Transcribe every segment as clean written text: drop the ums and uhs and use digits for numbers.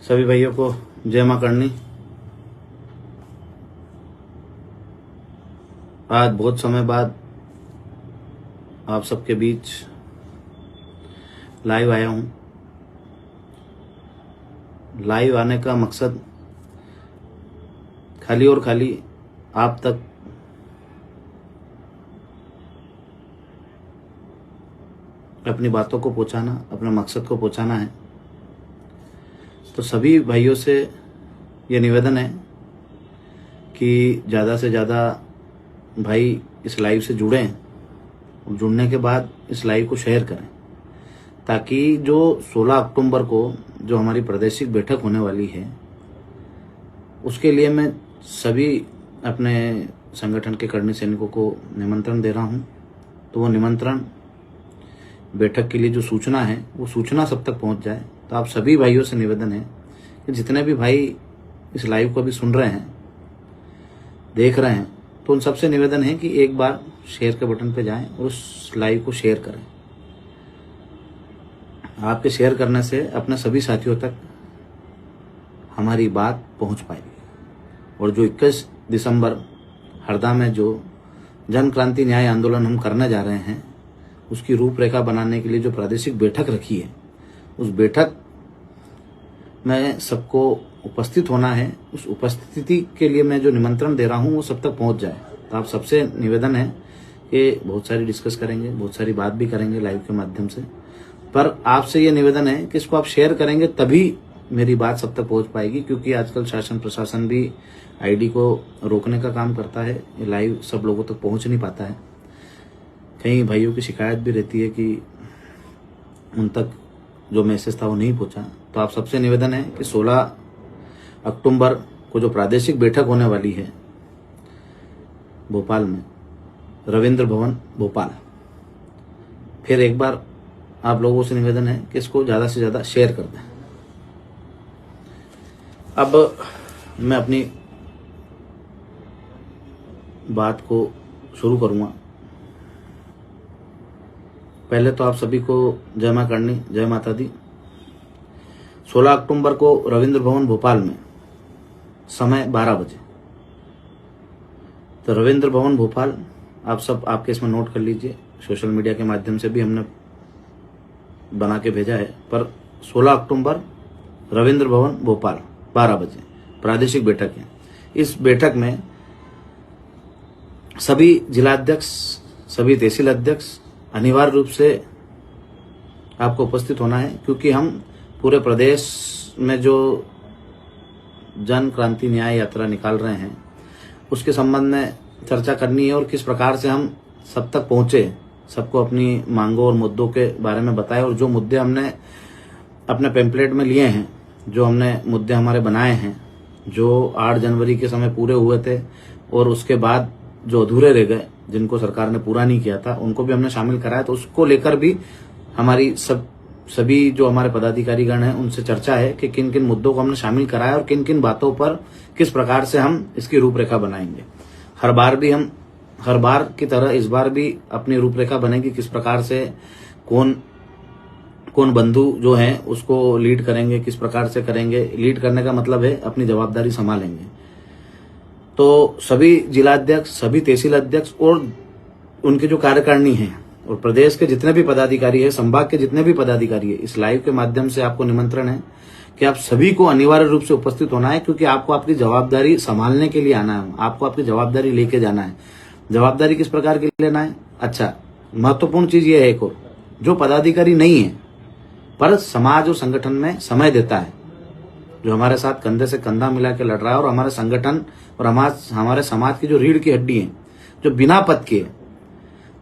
सभी भाइयों को जय मां करनी। आज बहुत समय बाद आप सबके बीच लाइव आया हूं। लाइव आने का मकसद खाली और खाली आप तक अपनी बातों को पहुंचाना, अपने मकसद को पहुंचाना है। तो सभी भाइयों से ये निवेदन है कि ज़्यादा से ज़्यादा भाई इस लाइव से जुड़ें और जुड़ने के बाद इस लाइव को शेयर करें, ताकि जो 16 अक्टूबर को जो हमारी प्रादेशिक बैठक होने वाली है उसके लिए मैं सभी अपने संगठन के करणी सैनिकों को निमंत्रण दे रहा हूं। तो वो निमंत्रण बैठक के लिए जो सूचना है वो सूचना सब तक पहुंच जाए। तो आप सभी भाइयों से निवेदन है कि जितने भी भाई इस लाइव को अभी सुन रहे हैं, देख रहे हैं, तो उन सबसे निवेदन है कि एक बार शेयर के बटन पे जाएं और उस लाइव को शेयर करें। आपके शेयर करने से अपने सभी साथियों तक हमारी बात पहुंच पाएगी। और जो 21 दिसंबर हरदा में जो जन क्रांति न्याय आंदोलन हम करने जा रहे हैं, उसकी रूपरेखा बनाने के लिए जो प्रादेशिक बैठक रखी है, उस बैठक में सबको उपस्थित होना है। उस उपस्थिति के लिए मैं जो निमंत्रण दे रहा हूं वो सब तक पहुंच जाए। तो आप सबसे निवेदन है कि बहुत सारी डिस्कस करेंगे, बहुत सारी बात भी करेंगे लाइव के माध्यम से, पर आपसे ये निवेदन है कि इसको आप शेयर करेंगे तभी मेरी बात सब तक पहुंच पाएगी। क्योंकि आजकल शासन प्रशासन भी आईडी को रोकने का काम करता है, ये लाइव सब लोगों तक पहुंच नहीं पाता है। कई भाइयों की शिकायत भी रहती है कि उन तक जो मैसेज था वो नहीं पहुंचा। तो आप सबसे निवेदन है कि 16 अक्टूबर को जो प्रादेशिक बैठक होने वाली है भोपाल में, रविंद्र भवन भोपाल, फिर एक बार आप लोगों से निवेदन है कि इसको ज्यादा से ज्यादा शेयर कर दें। अब मैं अपनी बात को शुरू करूंगा। पहले तो आप सभी को जय मां करनी, जय माता दी। 16 अक्टूबर को रविंद्र भवन भोपाल में समय 12 बजे। तो रविंद्र भवन भोपाल आप सब आपके इसमें नोट कर लीजिए। सोशल मीडिया के माध्यम से भी हमने बना के भेजा है, पर 16 अक्टूबर रविंद्र भवन भोपाल 12 बजे प्रादेशिक बैठक है। इस बैठक में सभी जिलाध्यक्ष, सभी तहसील अध्यक्ष अनिवार्य रूप से आपको उपस्थित होना है, क्योंकि हम पूरे प्रदेश में जो जन क्रांति न्याय यात्रा निकाल रहे हैं उसके संबंध में चर्चा करनी है और किस प्रकार से हम सब तक पहुंचे, सबको अपनी मांगों और मुद्दों के बारे में बताएं। और जो मुद्दे हमने अपने पेम्पलेट में लिए हैं, जो हमने मुद्दे हमारे बनाए हैं, जो 8 जनवरी के समय पूरे हुए थे और उसके बाद जो अधूरे रह गए, जिनको सरकार ने पूरा नहीं किया था, उनको भी हमने शामिल कराया। तो उसको लेकर भी हमारी सभी जो हमारे पदाधिकारीगण हैं उनसे चर्चा है कि किन किन मुद्दों को हमने शामिल कराया और किन किन बातों पर किस प्रकार से हम इसकी रूपरेखा बनाएंगे। हर बार की तरह इस बार भी अपनी रूपरेखा बनेगी, किस प्रकार से कौन बंधु जो हैं उसको लीड करेंगे, किस प्रकार से करेंगे। लीड करने का मतलब है अपनी जवाबदारी संभालेंगे। तो सभी जिलाध्यक्ष, सभी तहसील अध्यक्ष और उनके जो कार्यकारिणी हैं और प्रदेश के जितने भी पदाधिकारी है, संभाग के जितने भी पदाधिकारी है, इस लाइव के माध्यम से आपको निमंत्रण है कि आप सभी को अनिवार्य रूप से उपस्थित होना है। क्योंकि आपको आपकी जवाबदारी संभालने के लिए आना है, आपको आपकी जवाबदारी लेके जाना है। जवाबदारी किस प्रकार की लेना है? अच्छा, महत्वपूर्ण चीज ये है एक और, जो पदाधिकारी नहीं है पर समाज और संगठन में समय देता है, जो हमारे साथ कंधे से कंधा मिला के लड़ रहा है और हमारे संगठन और हमारे समाज की जो रीढ़ की हड्डी है, जो बिना पद के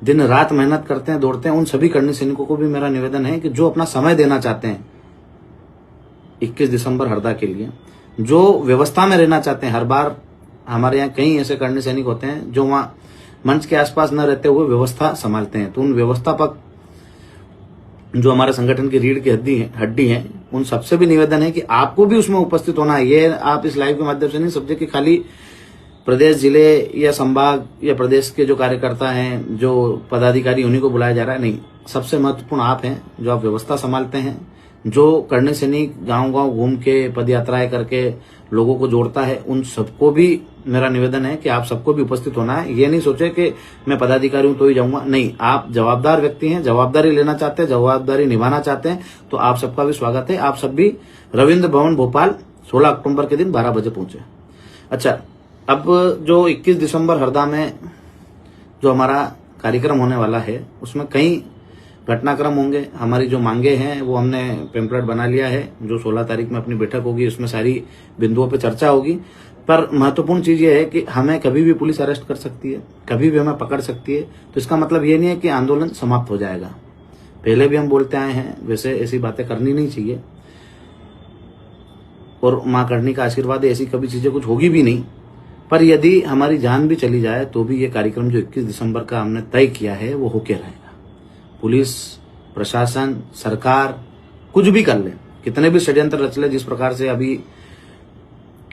दिन रात मेहनत करते हैं, दौड़ते हैं, उन सभी करणी सैनिकों को भी मेरा निवेदन है कि जो अपना समय देना चाहते हैं 21 दिसंबर हरदा के लिए, जो व्यवस्था में रहना चाहते हैं। हर बार हमारे यहाँ कई ऐसे करणी सैनिक होते हैं जो वहां मंच के आसपास न रहते हुए व्यवस्था संभालते हैं। तो उन व्यवस्थापक जो हमारे संगठन की रीढ़ की हड्डी है, उन सबसे भी निवेदन है कि आपको भी उसमें उपस्थित होना है। ये आप इस लाइव के माध्यम से नहीं समझे कि खाली प्रदेश, जिले या संभाग या प्रदेश के जो कार्यकर्ता हैं, जो पदाधिकारी, उन्हीं को बुलाया जा रहा है। नहीं, सबसे महत्वपूर्ण आप हैं, जो आप व्यवस्था संभालते हैं, जो करनी सैनिक गांव गांव घूम के पद यात्राएं करके लोगों को जोड़ता है, उन सबको भी मेरा निवेदन है कि आप सबको भी उपस्थित होना है। ये नहीं सोचे कि मैं पदाधिकारी हूं तो ही जाऊंगा, नहीं, आप जवाबदार व्यक्ति हैं, जवाबदारी लेना चाहते हैं, जवाबदारी निभाना चाहते हैं, तो आप सबका भी स्वागत है। आप सब भी रविंद्र भवन भोपाल 16 अक्टूबर के दिन 12 बजे पहुंचे। अच्छा, अब जो 21 दिसंबर हरदा में जो हमारा कार्यक्रम होने वाला है, उसमें कई घटनाक्रम होंगे। हमारी जो मांगे हैं वो हमने पेम्पलेट बना लिया है। जो 16 तारीख में अपनी बैठक होगी उसमें सारी बिंदुओं पे चर्चा होगी। पर महत्वपूर्ण चीज ये है कि हमें कभी भी पुलिस अरेस्ट कर सकती है, कभी भी हमें पकड़ सकती है। तो इसका मतलब ये नहीं है कि आंदोलन समाप्त हो जाएगा। पहले भी हम बोलते आए हैं, वैसे ऐसी बातें करनी नहीं चाहिए, और मां करनी का आशीर्वाद है, ऐसी कभी चीजें कुछ होगी भी नहीं। पर यदि हमारी जान भी चली जाए तो भी ये कार्यक्रम जो 21 दिसंबर का हमने तय किया है वो होके रहेगा। पुलिस प्रशासन सरकार कुछ भी कर ले, कितने भी षड्यंत्र रच ले, जिस प्रकार से अभी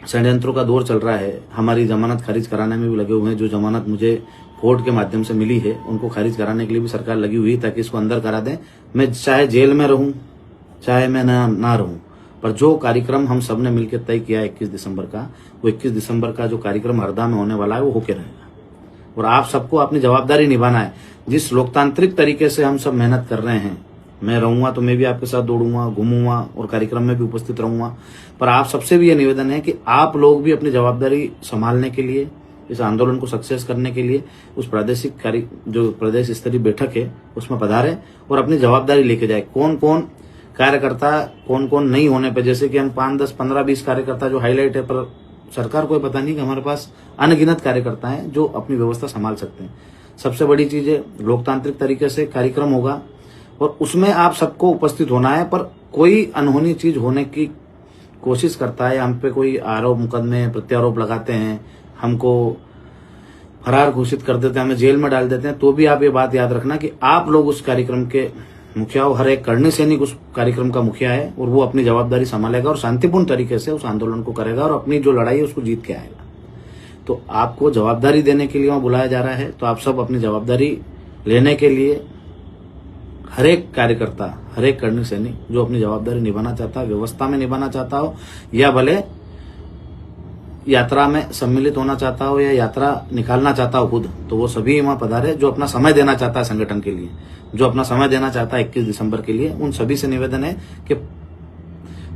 षड्यंत्रों का दौर चल रहा है, हमारी जमानत खारिज कराने में भी लगे हुए हैं। जो जमानत मुझे कोर्ट के माध्यम से मिली है उनको खारिज कराने के लिए भी सरकार लगी हुई है, ताकि इसको अंदर करा दें। मैं चाहे जेल में रहूं, चाहे मैं ना रहूं, पर जो कार्यक्रम हम सब ने मिलकर तय किया है 21 दिसंबर का, वो 21 दिसंबर का जो कार्यक्रम हरदा में होने वाला है वो होके रहेगा। और आप सबको अपनी जवाबदारी निभाना है। जिस लोकतांत्रिक तरीके से हम सब मेहनत कर रहे हैं, मैं रहूंगा तो मैं भी आपके साथ दौड़ूंगा, घूमूंगा और कार्यक्रम में भी उपस्थित रहूंगा। पर आप सबसे भी यह निवेदन है कि आप लोग भी अपनी जवाबदारी संभालने के लिए, इस आंदोलन को सक्सेस करने के लिए उस प्रादेशिक जो प्रदेश स्तरीय बैठक है उसमें पधारें और अपनी जवाबदारी लेके जाए। कौन कौन कार्यकर्ता, कौन कौन नहीं होने पे, जैसे कि हम 5, 10, 15, 20 कार्यकर्ता जो हाईलाइट है, पर सरकार को पता नहीं कि हमारे पास अनगिनत कार्यकर्ता हैं जो अपनी व्यवस्था संभाल सकते हैं। सबसे बड़ी चीज है, लोकतांत्रिक तरीके से कार्यक्रम होगा और उसमें आप सबको उपस्थित होना है। पर कोई अनहोनी चीज होने की कोशिश करता है, हम पे कोई आरोप मुकदमे प्रत्यारोप लगाते हैं, हमको फरार घोषित कर देते हैं, हमें जेल में डाल देते हैं, तो भी आप ये बात याद रखना कि आप लोग उस कार्यक्रम के मुखिया हो। हर एक करनी सैनिक उस कार्यक्रम का मुखिया है और वो अपनी जवाबदारी संभालेगा और शांतिपूर्ण तरीके से उस आंदोलन को करेगा और अपनी जो लड़ाई है उसको जीत के आएगा। तो आपको जवाबदारी देने के लिए वहां बुलाया जा रहा है, तो आप सब अपनी जवाबदारी लेने के लिए, हर एक कार्यकर्ता, हर एक करनी सैनिक जो अपनी जवाबदारी निभाना चाहता है, व्यवस्था में निभाना चाहता हो, या भले यात्रा में सम्मिलित होना चाहता हो या यात्रा निकालना चाहता हो खुद, तो वो सभी वहां पधारे। जो अपना समय देना चाहता है संगठन के लिए, जो अपना समय देना चाहता है 21 दिसंबर के लिए, उन सभी से निवेदन है कि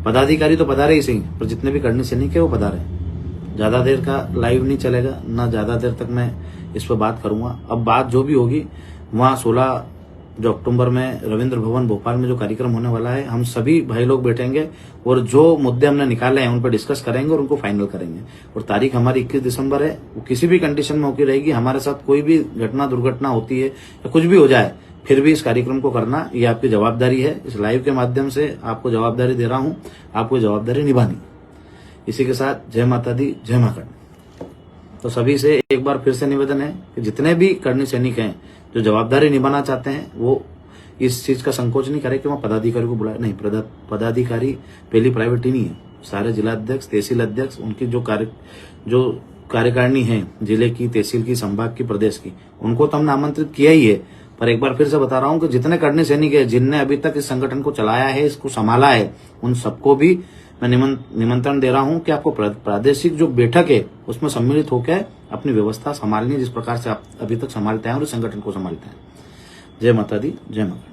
पदाधिकारी तो पधारे ही सही, पर जितने भी करनी सैनिक है वो पधारे। ज्यादा देर का लाइव नहीं चलेगा, ना ज्यादा देर तक मैं इस पर बात करूंगा। अब बात जो भी होगी वहां 16 जो अक्टूबर में रविंद्र भवन भोपाल में जो कार्यक्रम होने वाला है, हम सभी भाई लोग बैठेंगे और जो मुद्दे हमने निकाले हैं उन पर डिस्कस करेंगे और उनको फाइनल करेंगे। और तारीख हमारी 21 दिसंबर है, वो किसी भी कंडीशन में होती रहेगी। हमारे साथ कोई भी घटना दुर्घटना होती है या कुछ भी हो जाए, फिर भी इस कार्यक्रम को करना ये आपकी जवाबदारी है। इस लाइव के माध्यम से आपको जवाबदारी दे रहा हूं, आपको जवाबदारी निभानी। इसी के साथ जय माता दी, जय मां करनी। तो सभी से एक बार फिर से निवेदन है कि जितने भी करनी सैनिक हैं जो जवाबदारी निभाना चाहते हैं, वो इस चीज का संकोच नहीं करे कि वहां पदाधिकारी को बुलाए। नहीं, पदाधिकारी पहली प्रायोरिटी नहीं है। सारे जिलाध्यक्ष, तहसील अध्यक्ष, उनकी जो कार्यकारिणी है, जिले की, तहसील की, संभाग की, प्रदेश की, उनको तो हमने आमंत्रित किया ही है। पर एक बार फिर से बता रहा हूं कि जितने करनी सैनिक है, जिनने अभी तक इस संगठन को चलाया है, इसको संभाला है, उन सबको भी मैं निमंत्रण दे रहा हूं कि आपको प्रादेशिक जो बैठक है उसमें सम्मिलित होकर अपनी व्यवस्था संभालनी, जिस प्रकार से आप अभी तक संभालते हैं और इस संगठन को संभालते हैं। जय माता दी, जय माता।